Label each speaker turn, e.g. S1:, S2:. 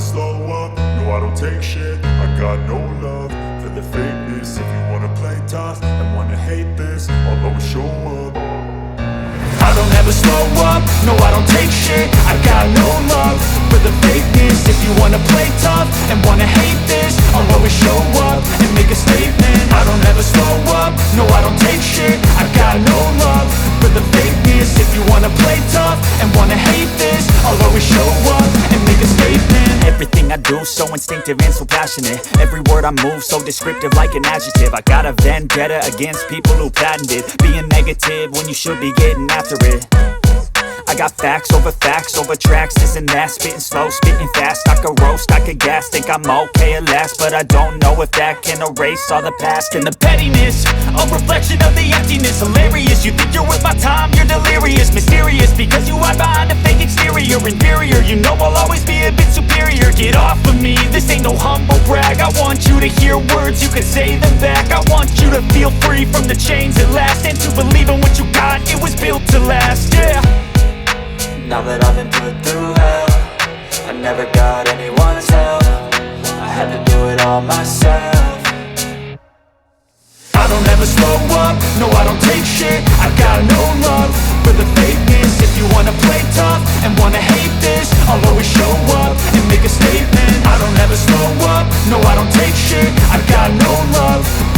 S1: slow up, no I don't take shit. I got no love for the fakeness. If you wanna play tough and wanna hate this, I'll always show up. I don't ever slow up, no I don't take shit. I got no love for the fakeness. If you wanna play tough and wanna hate this, I'll always show up and make a statement. I don't ever slow up, no I don't take shit. I got no love for the fakeness. If you wanna play tough and wanna hate this, I'll always show up and make a statement.
S2: Everything I do so instinctive and so passionate. Every word I move so descriptive like an adjective. I got a vendetta against people who patented being negative when you should be getting after it. I got facts over tracks, this and that. Spitting slow, spitting fast, I could roast, I could gas. Think I'm okay at last, but I don't know if that can erase all the past. And the pettiness, a reflection of the emptiness. Hilarious, you think you're worth my time, you're delirious. Mysterious, because you hide behind a fake exterior. Inferior, you know I'll always be a bit superior. Get off of me, this ain't no humble brag. I want you to hear words, you can say them back. I want you to feel free from the chains at last, and to believe in what you got, it was built to last, yeah.
S3: Now that I've been put through hell, I never got anyone's help. I had to do it all myself.
S1: I don't ever slow up, no I don't take shit. I got no love